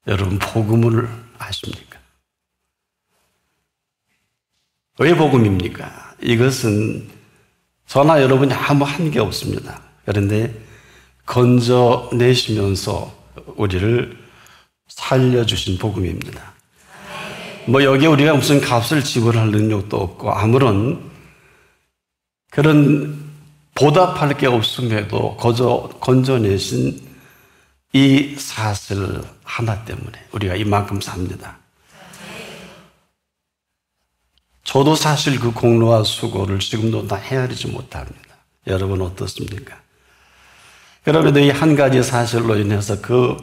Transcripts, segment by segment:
여러분, 복음을 아십니까? 왜 복음입니까? 이것은 저나 여러분이 아무 한계 없습니다. 그런데 건져내시면서 우리를 살려주신 복음입니다. 여기에 우리가 무슨 값을 지불할 능력도 없고 아무런 그런 보답할 게 없음에도 건져내신 이 사실 하나 때문에 우리가 이만큼 삽니다. 저도 사실 그 공로와 수고를 지금도 다 헤아리지 못합니다. 여러분 어떻습니까? 그럼에도 이 한 가지 사실로 인해서 그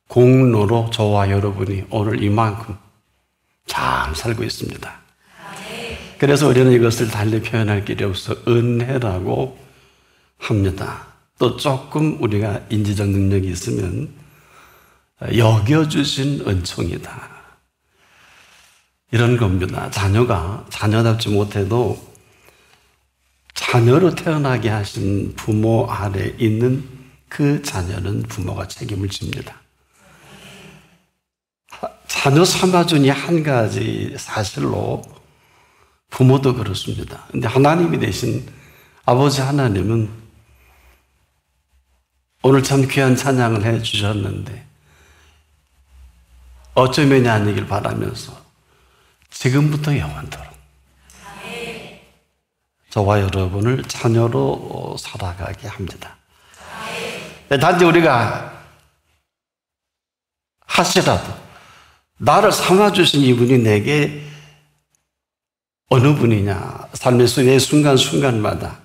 공로로 저와 여러분이 오늘 이만큼 잘 살고 있습니다. 그래서 우리는 이것을 달리 표현할 길이 없어 은혜라고 합니다. 또 조금 우리가 인지적 능력이 있으면 여겨주신 은총이다. 이런 겁니다. 자녀가 자녀답지 못해도 자녀로 태어나게 하신 부모 아래 있는 그 자녀는 부모가 책임을 집니다. 자녀 삼아준 이 한 가지 사실로 부모도 그렇습니다. 근데 하나님이 되신 아버지 하나님은 오늘 참 귀한 찬양을 해 주셨는데 어쩌면이 아니길 바라면서 지금부터 영원토록 저와 여러분을 자녀로 살아가게 합니다. 단지 우리가 하시라도 나를 삼아주신 이분이 내게 어느 분이냐, 삶의 매 순간순간마다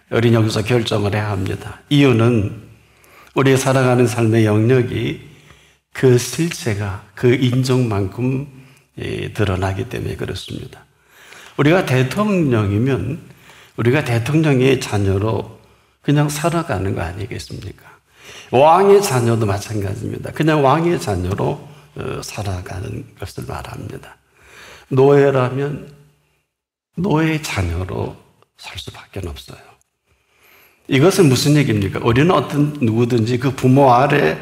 우리는 여기서 결정을 해야 합니다. 이유는 우리의 살아가는 삶의 영역이 그 실체가 그 인정만큼 드러나기 때문에 그렇습니다. 우리가 대통령이면 우리가 대통령의 자녀로 그냥 살아가는 거 아니겠습니까? 왕의 자녀도 마찬가지입니다. 그냥 왕의 자녀로 살아가는 것을 말합니다. 노예라면 노예의 자녀로 살 수밖에 없어요. 이것은 무슨 얘기입니까? 우리는 누구든지 그 부모 아래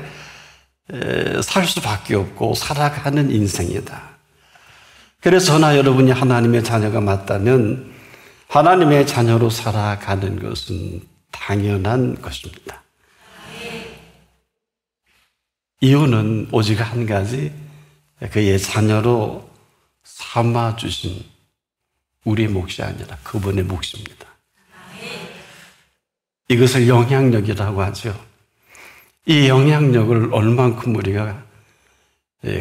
살 수밖에 없고 살아가는 인생이다. 그래서 저나 여러분이 하나님의 자녀가 맞다면 하나님의 자녀로 살아가는 것은 당연한 것입니다. 이유는 오직 한 가지, 그의 자녀로 삼아주신 우리의 몫이 아니라 그분의 몫입니다. 이것을 영향력이라고 하죠. 이 영향력을 얼만큼 우리가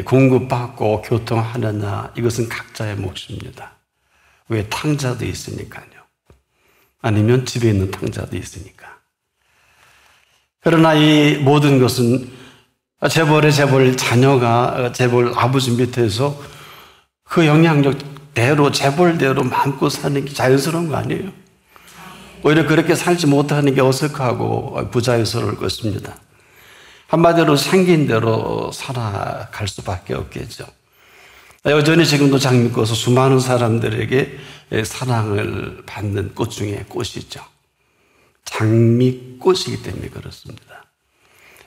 공급받고 교통하느냐, 이것은 각자의 몫입니다. 왜? 탕자도 있으니까요. 아니면 집에 있는 탕자도 있으니까. 그러나 이 모든 것은 재벌의 자녀가 재벌 아버지 밑에서 그 영향력대로 재벌대로 마음껏 사는 게 자연스러운 거 아니에요? 오히려 그렇게 살지 못하는 게 어색하고 부자유스러울 것입니다. 한마디로 생긴 대로 살아갈 수밖에 없겠죠. 여전히 지금도 장미꽃은 수많은 사람들에게 사랑을 받는 꽃 중에 꽃이죠. 장미꽃이기 때문에 그렇습니다.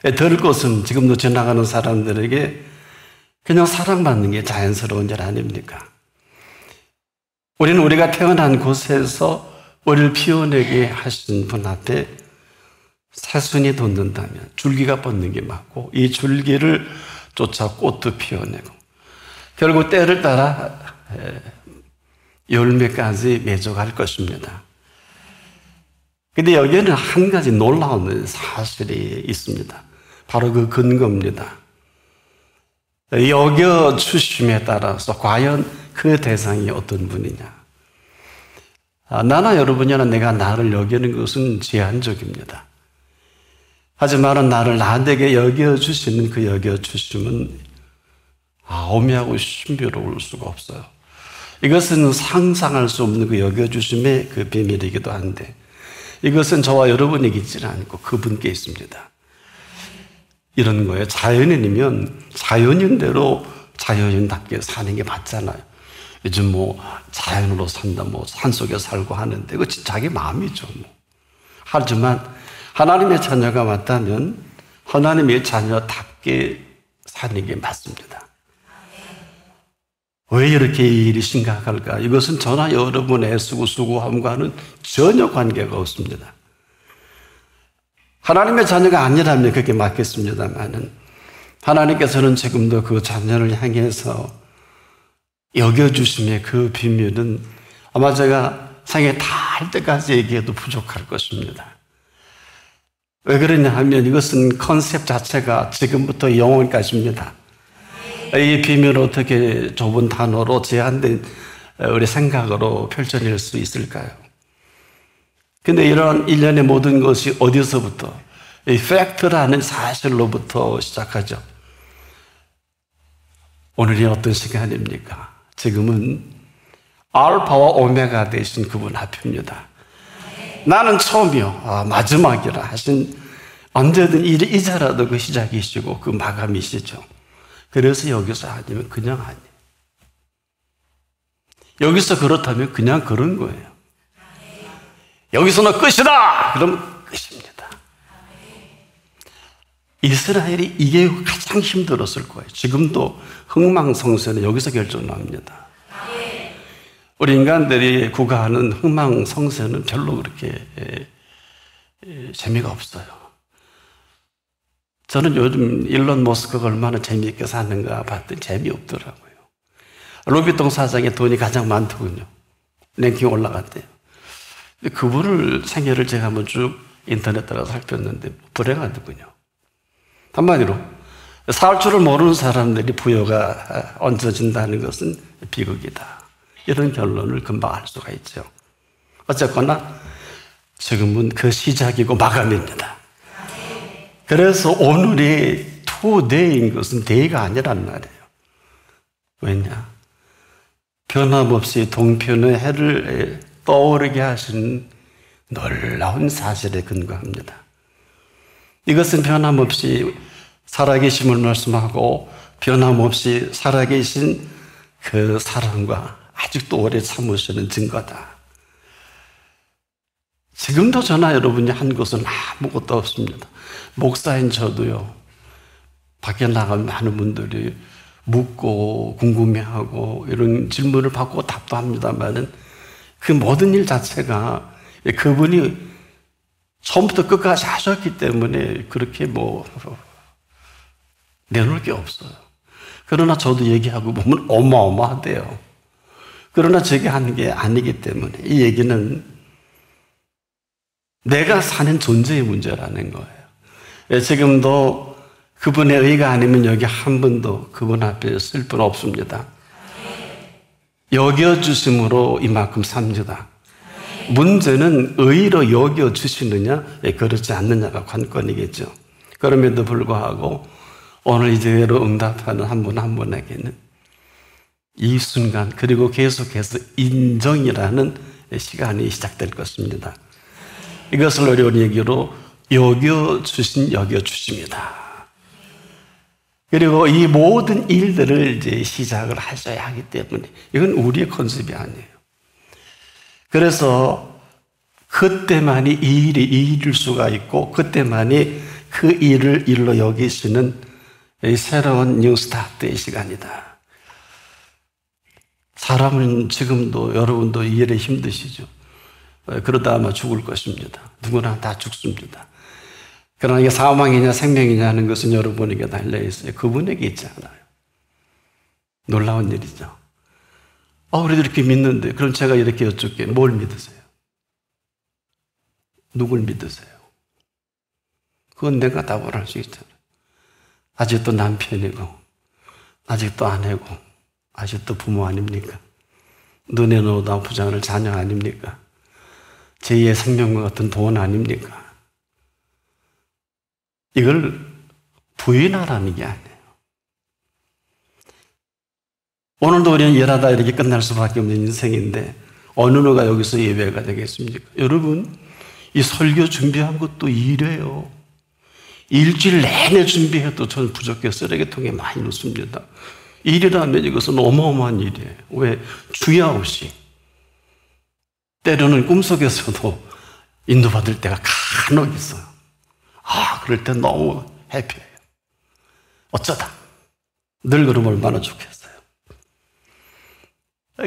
들꽃은 지금도 지나가는 사람들에게 그냥 사랑받는 게 자연스러운 일 아닙니까? 우리는 우리가 태어난 곳에서 우리를 피워내게 하신 분 앞에 새순이 돋는다면 줄기가 뻗는 게 맞고 이 줄기를 쫓아 꽃도 피워내고 결국 때를 따라 열매까지 맺어갈 것입니다. 그런데 여기에는 한 가지 놀라운 사실이 있습니다. 바로 그 근거입니다. 여겨주심에 따라서 과연 그 대상이 어떤 분이냐. 나나 여러분이나 내가 나를 여기는 것은 제한적입니다. 하지만 나를 나에게 여겨주시는 그 여겨주심은 오묘하고 신비로울 수가 없어요. 이것은 상상할 수 없는 그 여겨주심의 그 비밀이기도 한데 이것은 저와 여러분에게 있지는 않고 그분께 있습니다. 이런 거예요. 자연인이면 자연인대로 자연인답게 사는 게 맞잖아요. 요즘 자연으로 산다, 산속에 살고 하는데 그거 자기 마음이죠. 하지만 하나님의 자녀가 맞다면 하나님의 자녀답게 사는 게 맞습니다. 왜 이렇게 이 일이 심각할까? 이것은 저나 여러분의 애쓰고 수고함과는 전혀 관계가 없습니다. 하나님의 자녀가 아니라면 그게 맞겠습니다만은 하나님께서는 지금도 그 자녀를 향해서 여겨주심의 그 비밀은 아마 제가 생애 다 할 때까지 얘기해도 부족할 것입니다. 왜 그러냐 하면 이것은 컨셉 자체가 지금부터 영원까지입니다. 이 비밀을 어떻게 좁은 단어로 제한된 우리 생각으로 펼쳐낼 수 있을까요? 근데 이런 일련의 모든 것이 어디서부터? 이 팩트라는 사실로부터 시작하죠. 오늘이 어떤 시간입니까? 지금은 알파와 오메가 되신 그분 앞입니다. 나는 처음이요, 마지막이라 하신 언제든 이제라도 그 시작이시고 그 마감이시죠. 그래서 여기서 아니면 그냥 아니에요. 여기서 그렇다면 그냥 그런 거예요. 여기서는 끝이다! 그러면 끝입니다. 이스라엘이 이게 가장 힘들었을 거예요. 지금도 흥망성쇠는 여기서 결정납니다. 우리 인간들이 구가하는 흥망성쇠는 별로 그렇게 재미가 없어요. 저는 요즘 일론 머스크가 얼마나 재미있게 사는가 봤더니 재미없더라고요. 루비통 사장의 돈이 가장 많더군요. 랭킹 올라갔대요. 그분을 생애를 제가 한번 쭉 인터넷 따라 살폈는데 불행하더군요. 한마디로 살 줄을 모르는 사람들이 부여가 얹어진다는 것은 비극이다. 이런 결론을 금방 알 수가 있죠. 어쨌거나 지금은 그 시작이고 마감입니다. 그래서 오늘이 투데이인 것은 데이가 아니란 말이에요. 왜냐? 변함없이 동편의 해를 떠오르게 하신 놀라운 사실에 근거합니다. 이것은 변함없이 살아계심을 말씀하고 변함없이 살아계신 그 사랑과 아직도 오래 참으시는 증거다. 지금도 저나 여러분이 한 것은 아무것도 없습니다. 목사인 저도요, 밖에 나가면 많은 분들이 묻고 궁금해하고 이런 질문을 받고 답도 합니다만은 그 모든 일 자체가 그분이 처음부터 끝까지 하셨기 때문에 그렇게 내놓을 게 없어요. 그러나 저도 얘기하고 보면 어마어마하대요. 그러나 제게 하는 게 아니기 때문에 이 얘기는 내가 사는 존재의 문제라는 거예요. 지금도 그분의 의가 아니면 여기 한 분도 그분 앞에 쓸 분 없습니다. 여겨주심으로 이만큼 삽니다. 문제는 의로 여겨주시느냐 그렇지 않느냐가 관건이겠죠. 그럼에도 불구하고 오늘 이제로 응답하는 한 분 한 분에게는 이 순간 그리고 계속해서 인정이라는 시간이 시작될 것입니다. 이것을 어려운 얘기로 여겨주십니다. 그리고 이 모든 일들을 이제 시작을 하셔야 하기 때문에 이건 우리의 컨셉이 아니에요. 그래서 그때만이 이 일이 일일 수가 있고 그때만이 그 일을 일로 여기시는 새로운 뉴 스타트의 시간이다. 사람은 지금도 여러분도 이 일에 힘드시죠. 그러다 아마 죽을 것입니다. 누구나 다 죽습니다. 그러나 이게 사망이냐 생명이냐 하는 것은 여러분에게 달려있어요. 그분에게 있지 않아요. 놀라운 일이죠. 우리도 이렇게 믿는데 그럼 제가 이렇게 여쭙게 뭘 믿으세요? 누굴 믿으세요? 그건 내가 답을 할 수 있잖아요. 아직도 남편이고 아직도 아내고 아직도 부모 아닙니까? 눈에 넣어도 아프지 않을 자녀 아닙니까? 제2의 생명과 같은 돈 아닙니까? 이걸 부인하라는 게 아니에요. 오늘도 우리는 일하다 이렇게 끝날 수밖에 없는 인생인데 어느 누가 여기서 예외가 되겠습니까? 여러분, 이 설교 준비한 것도 일이에요. 일주일 내내 준비해도 저는 부족해 쓰레기통에 많이 넣습니다. 일이라면 이것은 어마어마한 일이에요. 왜? 주야 없이. 때로는 꿈속에서도 인도받을 때가 간혹 있어요. 그럴 때 너무 해피해요. 어쩌다 늘 그러면 얼마나 좋겠어요.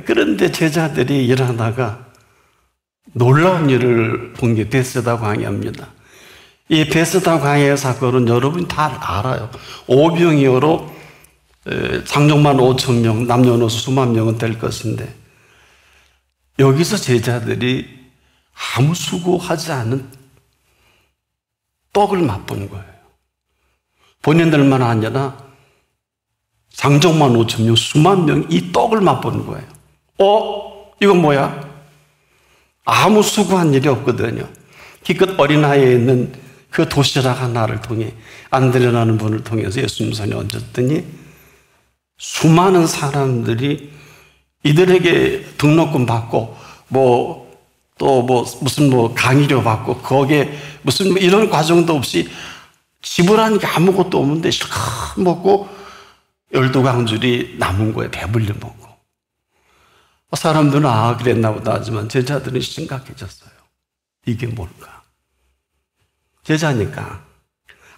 그런데 제자들이 일하다가 놀라운 일을 본 게 베세다 광야입니다. 이 베세다 광야의 사건은 여러분이 다 알아요. 오병이어로 장정만 5천 명, 남녀노소 수만 명은 될 것인데 여기서 제자들이 아무 수고하지 않은 떡을 맛본 거예요. 본인들만 아니라 장정만 5천 명, 수만 명이 이 떡을 맛본 거예요. 이건 뭐야? 아무 수고한 일이 없거든요. 기껏 어린아이에 있는 그 도시락 하나를 통해 안드레라는 분을 통해서 예수님 손에 얹었더니 수많은 사람들이 이들에게 등록금 받고 무슨 강의료 받고 거기에 무슨 이런 과정도 없이 지불하는 게 아무것도 없는데 실컷 먹고 12강줄이 남은 거예요. 배불리 먹고. 사람들은 그랬나 보다 하지만 제자들은 심각해졌어요. 이게 뭘까? 제자니까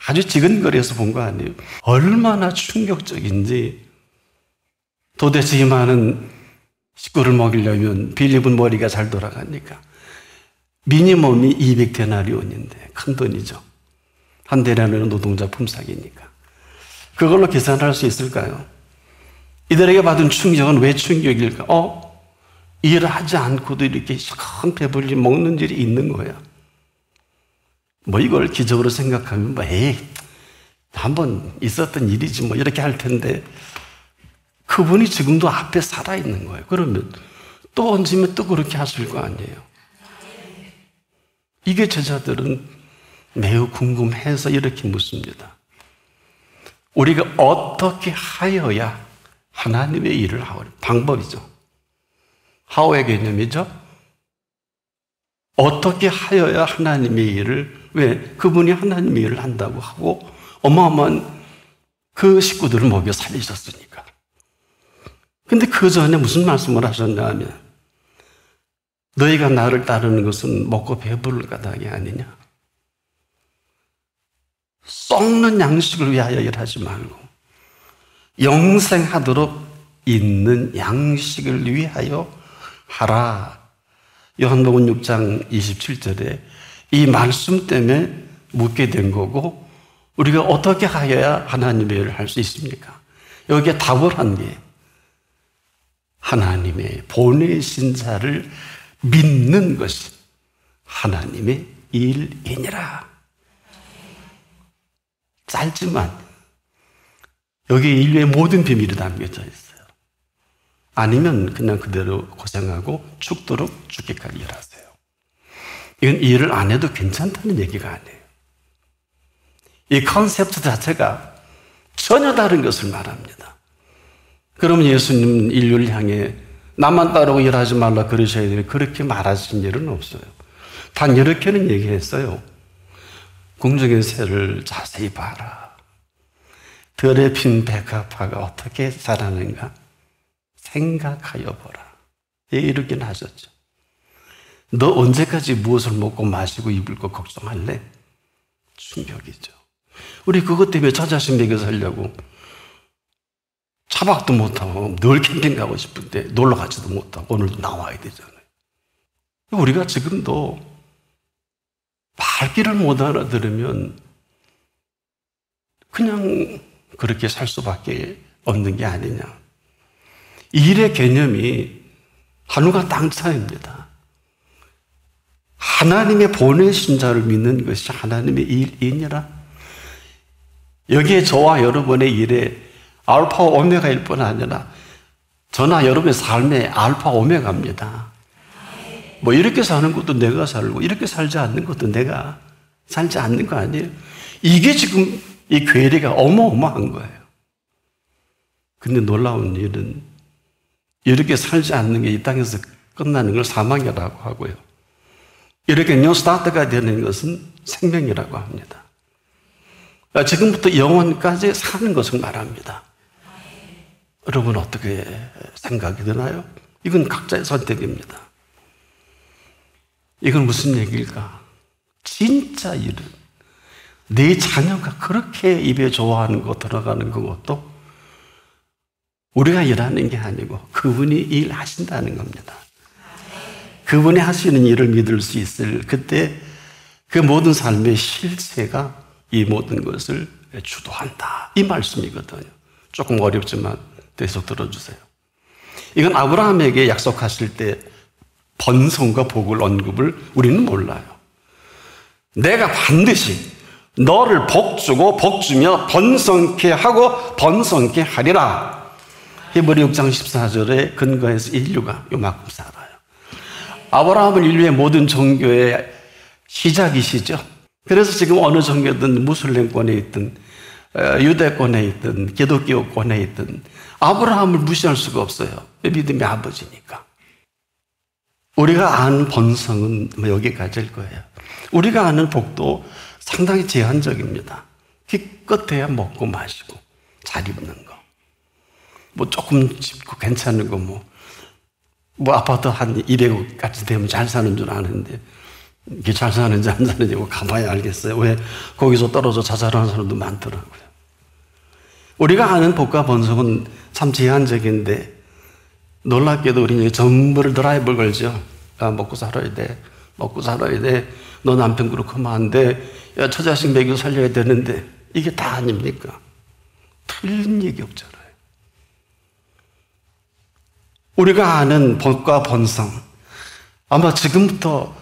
아주 지근거리에서 본 거 아니에요. 얼마나 충격적인지. 도대체 이 많은 식구를 먹이려면 빌립은 머리가 잘 돌아가니까 미니멈이 200데나리온인데 큰 돈이죠. 한 데나리온은 노동자 품삯이니까. 그걸로 계산할 수 있을까요? 이들에게 받은 충격은 왜 충격일까? 일을 하지 않고도 이렇게 큰 배불리 먹는 일이 있는 거야. 이걸 기적으로 생각하면 한번 있었던 일이지 이렇게 할 텐데 그분이 지금도 앞에 살아있는 거예요. 그러면 또 얹으면 또 그렇게 하실 거 아니에요. 이게 제자들은 매우 궁금해서 이렇게 묻습니다. 우리가 어떻게 하여야 하나님의 일을 하오? 방법이죠. 하오의 개념이죠. 어떻게 하여야 하나님의 일을, 왜? 그분이 하나님의 일을 한다고 하고 어마어마한 그 식구들을 먹여 살리셨으니까. 근데 그 전에 무슨 말씀을 하셨냐 하면 너희가 나를 따르는 것은 먹고 배부를 까닭이 아니냐. 썩는 양식을 위하여 일하지 말고 영생하도록 있는 양식을 위하여 하라. 요한복음 6장 27절에 이 말씀 때문에 묻게 된 거고 우리가 어떻게 하여야 하나님의 일을 할 수 있습니까? 여기에 답을 한 게 하나님의 보내신 자를 믿는 것이 하나님의 일이니라. 짧지만 여기 인류의 모든 비밀이 담겨져 있어요. 아니면 그냥 그대로 고생하고 죽도록 죽기까지 일하세요. 이건 일을 안 해도 괜찮다는 얘기가 아니에요. 이 컨셉트 자체가 전혀 다른 것을 말합니다. 그러면 예수님 인류를 향해 나만 따르고 일하지 말라 그러셔야 되는데 그렇게 말하신 일은 없어요. 단 이렇게는 얘기했어요. 궁중의 새를 자세히 봐라. 들에 핀 백합화가 어떻게 자라는가 생각하여 보라. 이렇게는 하셨죠. 너 언제까지 무엇을 먹고 마시고 입을 거 걱정할래? 충격이죠. 우리 그것 때문에 저 자식 먹여 살려고 차박도 못하고 늘 캠핑 가고 싶은데 놀러 가지도 못하고 오늘도 나와야 되잖아요. 우리가 지금도 말귀를 못 알아들으면 그냥 그렇게 살 수밖에 없는 게 아니냐. 일의 개념이 하늘과 땅 차이입니다. 하나님의 보내신 자를 믿는 것이 하나님의 일이니라. 여기에 저와 여러분의 일에 알파 오메가일 뿐 아니라 저나 여러분의 삶의 알파 오메가입니다. 이렇게 사는 것도 내가 살고 이렇게 살지 않는 것도 내가 살지 않는 거 아니에요. 이게 지금 이 괴리가 어마어마한 거예요. 근데 놀라운 일은 이렇게 살지 않는 게 이 땅에서 끝나는 걸 사망이라고 하고요. 이렇게 뉴스타트가 되는 것은 생명이라고 합니다. 지금부터 영원까지 사는 것을 말합니다. 여러분 어떻게 생각이 드나요? 이건 각자의 선택입니다. 이건 무슨 얘기일까? 진짜 일은 내 자녀가 그렇게 입에 좋아하는 거 들어가는 것도 우리가 일하는 게 아니고 그분이 일하신다는 겁니다. 그분이 하시는 일을 믿을 수 있을 그때 그 모든 삶의 실체가 이 모든 것을 주도한다. 이 말씀이거든요. 조금 어렵지만 계속 들어주세요. 이건 아브라함에게 약속하실 때 번성과 복을 언급을 우리는 몰라요. 내가 반드시 너를 복주고 복주며 번성케 하고 번성케 하리라. 히브리 6장 14절에 근거해서 인류가 요만큼 살아요. 아브라함은 인류의 모든 종교의 시작이시죠. 그래서 지금 어느 종교든 무슬림권에 있든 유대권에 있든 기독교권에 있든 아브라함을 무시할 수가 없어요. 믿음의 아버지니까. 우리가 아는 번성은 여기까지일 거예요. 우리가 아는 복도 상당히 제한적입니다. 기껏해야 먹고 마시고 잘 입는 거. 뭐 조금 집고 괜찮은 거 뭐 아파트 한 200억까지 되면 잘 사는 줄 아는데 이게 잘 사는지 안 사는지 가봐야 알겠어요. 왜 거기서 떨어져 자살하는 사람도 많더라고요. 우리가 아는 복과 번성은 참 제한적인데 놀랍게도 우리는 전부를 드라이브를 걸죠. 야, 먹고 살아야 돼. 먹고 살아야 돼. 너 남편 그렇게 하면 안 돼. 야, 처자식 먹여 살려야 되는데 이게 다 아닙니까? 틀린 얘기 없잖아요. 우리가 아는 복과 번성 아마 지금부터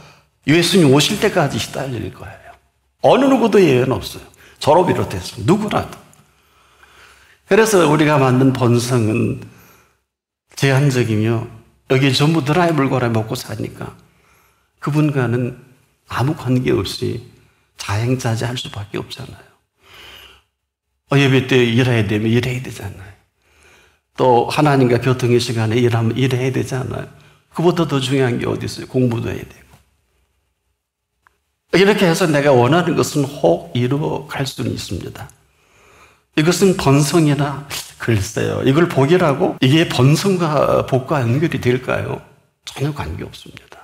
예수님 오실 때까지 시달릴 거예요. 어느 누구도 예외는 없어요. 저로 비롯해서 누구라도. 그래서 우리가 만든 번성은 제한적이며 여기 전부 드라이브를 걸어 먹고 사니까 그분과는 아무 관계없이 자행자재할 수밖에 없잖아요. 예배 때 일해야 되면 일해야 되잖아요. 또 하나님과 교통의 시간에 일하면 일해야 되잖아요. 그보다 더 중요한 게 어디 있어요? 공부도 해야 되고. 이렇게 해서 내가 원하는 것은 혹 이루어갈 수는 있습니다. 이것은 번성이나 글쎄요. 이걸 복이라고 이게 번성과 복과 연결이 될까요? 전혀 관계없습니다.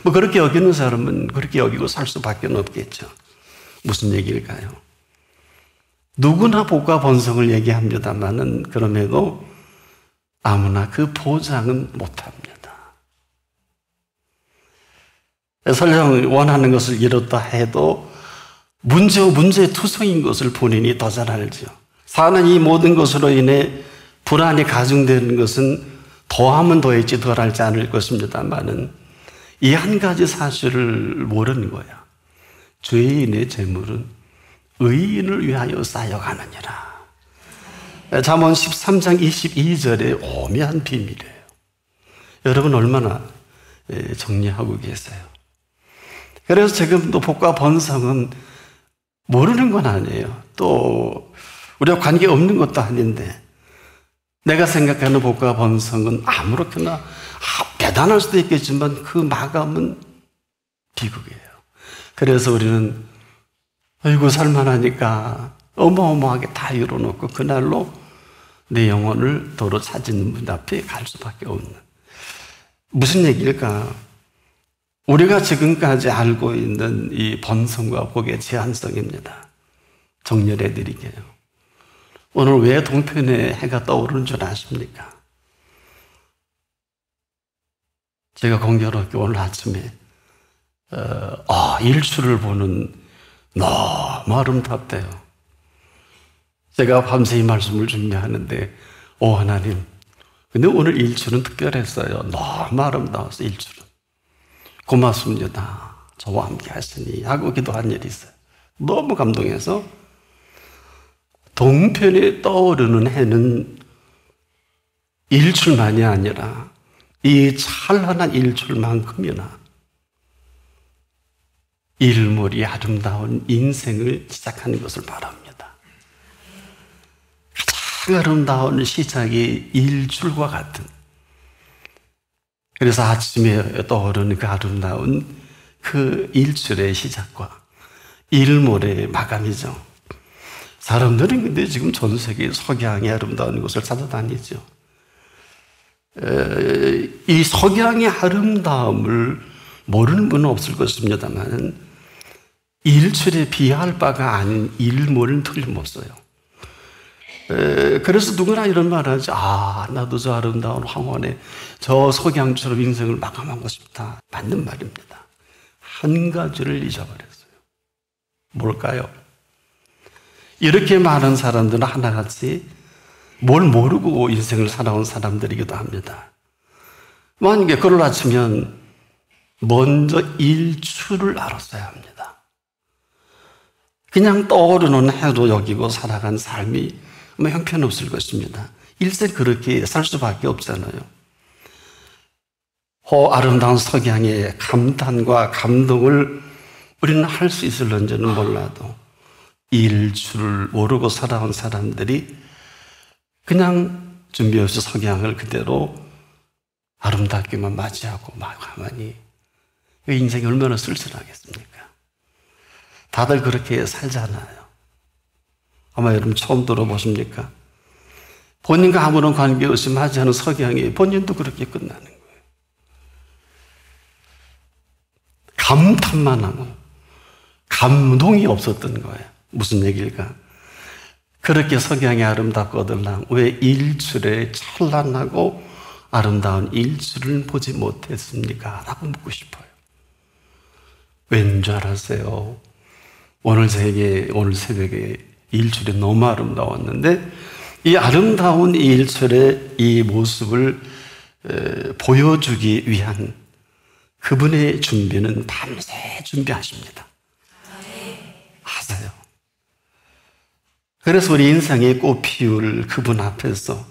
뭐 그렇게 여기는 사람은 그렇게 여기고 살 수밖에 없겠죠. 무슨 얘기일까요? 누구나 복과 번성을 얘기합니다만은 그럼에도 아무나 그 보장은 못합니다. 설령 원하는 것을 이뤘다 해도 문제투성인 것을 본인이 더 잘 알죠. 사는 이 모든 것으로 인해 불안이 가중되는 것은 더하면 더했지 덜하지 않을 것입니다만은 이 한 가지 사실을 모르는 거야. 죄인의 재물은 의인을 위하여 쌓여가느니라. 잠언 13장 22절의 오묘한 비밀이에요. 여러분 얼마나 정리하고 계세요. 그래서 지금도 복과 번성은 모르는 건 아니에요. 또 우리가 관계없는 것도 아닌데 내가 생각하는 복과 번성은 아무렇게나 대단할 수도 있겠지만 그 마감은 비극이에요. 그래서 우리는 아이고 살만하니까 어마어마하게 다 이뤄놓고 그날로 내 영혼을 도로 찾은 분 앞에 갈 수밖에 없는. 무슨 얘기일까? 우리가 지금까지 알고 있는 이 번성과 복의 제한성입니다. 정렬해 드릴게요. 오늘 왜 동편에 해가 떠오르는 줄 아십니까? 제가 공교롭게 오늘 아침에 일출을 보는 너무 아름답대요. 제가 밤새 이 말씀을 준비하는데 하나님, 근데 오늘 일출은 특별했어요. 너무 아름다워서 일출은. 고맙습니다. 저와 함께 하시니 하고 기도한 일이 있어요. 너무 감동해서 동편에 떠오르는 해는 일출만이 아니라 이 찬란한 일출만큼이나 일몰이 아름다운 인생을 시작하는 것을 바랍니다. 가장 아름다운 시작이 일출과 같은. 그래서 아침에 떠오르는 그 아름다운 그 일출의 시작과 일몰의 마감이죠. 사람들은 근데 지금 전 세계 석양이 아름다운 곳을 찾아다니죠. 이 석양의 아름다움을 모르는 분은 없을 것입니다만 일출에 비할 바가 아닌 일몰은 틀림없어요. 그래서 누구나 이런 말을 하지. 나도 저 아름다운 황혼의 저 석양처럼 인생을 마감하고 싶다. 맞는 말입니다. 한 가지를 잊어버렸어요. 뭘까요? 이렇게 많은 사람들은 하나같이 뭘 모르고 인생을 살아온 사람들이기도 합니다. 만약에 그러려 치면 먼저 일출을 알았어야 합니다. 그냥 떠오르는 해로 여기고 살아간 삶이 형편없을 것입니다. 일생 그렇게 살 수밖에 없잖아요. 아름다운 석양의 감탄과 감동을 우리는 할 수 있을런지는 몰라도 일출을 모르고 살아온 사람들이 그냥 준비 없이 석양을 그대로 아름답게만 맞이하고 막 가만히 인생이 얼마나 쓸쓸하겠습니까? 다들 그렇게 살잖아요. 아마 여러분 처음 들어보십니까? 본인과 아무런 관계없이 맞이하는 석양이 본인도 그렇게 끝나는 거예요. 감탄만 하고 감동이 없었던 거예요. 무슨 얘기일까? 그렇게 석양이 아름답거든 왜 일출에 찬란하고 아름다운 일출을 보지 못했습니까? 라고 묻고 싶어요. 왠 줄 알았어요? 오늘 새벽에 일출이 너무 아름다웠는데 이 아름다운 일출의 이 모습을 보여주기 위한 그분의 준비는 밤새 준비하십니다. 하세요. 그래서 우리 인생의 꽃 피울 그분 앞에서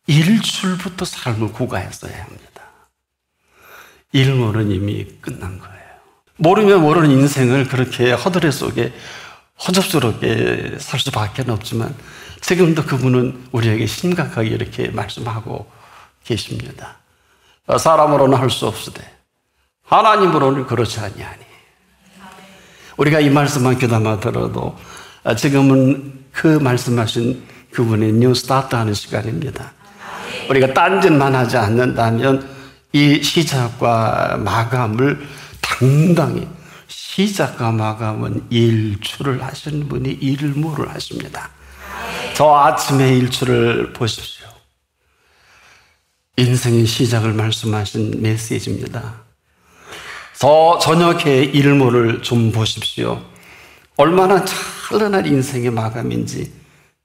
일출부터 삶을 구가했어야 합니다. 일몰은 이미 끝난 거예요. 모르면 모르는 인생을 그렇게 허드렛 속에 허접스럽게 살 수밖에 없지만 지금도 그분은 우리에게 심각하게 이렇게 말씀하고 계십니다. 사람으로는 할 수 없으되 하나님으로는 그렇지 아니하니. 우리가 이 말씀만 귀담아 들어도 지금은 그 말씀하신 그분의 뉴 스타트 하는 시간입니다. 우리가 딴짓만 하지 않는다면 이 시작과 마감을 당당히, 시작과 마감은 일출을 하시는 분이 일몰을 하십니다. 저 아침의 일출을 보십시오. 인생의 시작을 말씀하신 메시지입니다. 저 저녁의 일몰을 좀 보십시오. 얼마나 찬란한 인생의 마감인지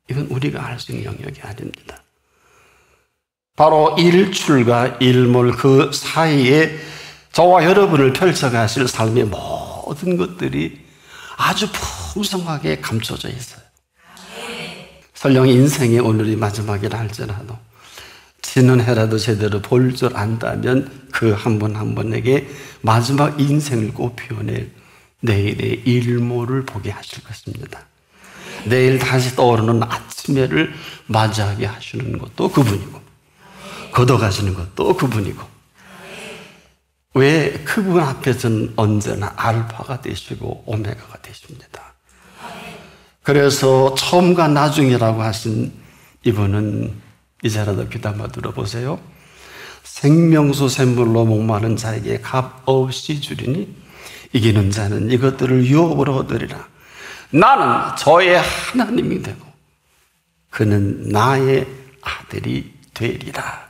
이건 우리가 알 수 있는 영역이 아닙니다. 바로 일출과 일몰 그 사이에 저와 여러분을 펼쳐가실 삶의 모든 것들이 아주 풍성하게 감춰져 있어요. 설령 인생의 오늘이 마지막이라 할지라도 지는 해라도 제대로 볼 줄 안다면 그 한 분 한 분에게 마지막 인생을 꽃피워낼 내일의 일몰을 보게 하실 것입니다. 내일 다시 떠오르는 아침해를 맞이하게 하시는 것도 그분이고 걷어가시는 것도 그분이고 왜 그분 앞에서는 언제나 알파가 되시고 오메가가 되십니다. 그래서 처음과 나중이라고 하신 이분은 이제라도 귀담아 들어보세요. 생명수 샘물로 목마른 자에게 값 없이 주리니 이기는 자는 이것들을 유업으로 얻으리라. 나는 저의 하나님이 되고 그는 나의 아들이 되리라.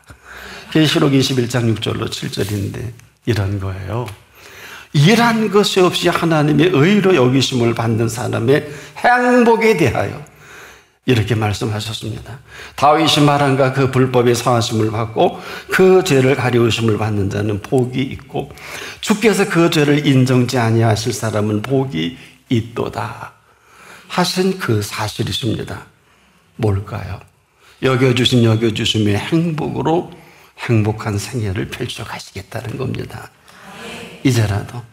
계시록 21장 6절로 7절인데 이런 거예요. 일한 것이 없이 하나님의 의로 여기심을 받는 사람의 행복에 대하여 이렇게 말씀하셨습니다. 다윗이 말한가 그 불법의 사하심을 받고 그 죄를 가리우심을 받는 자는 복이 있고 주께서 그 죄를 인정지 아니하실 사람은 복이 있도다 하신 그 사실이십니다. 뭘까요? 여겨주심의 행복으로 행복한 생애를 펼쳐가시겠다는 겁니다. 이제라도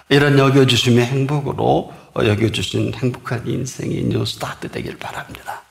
이런 여겨주심의 행복으로 여겨주신 행복한 인생이 뉴 스타트 되길 바랍니다.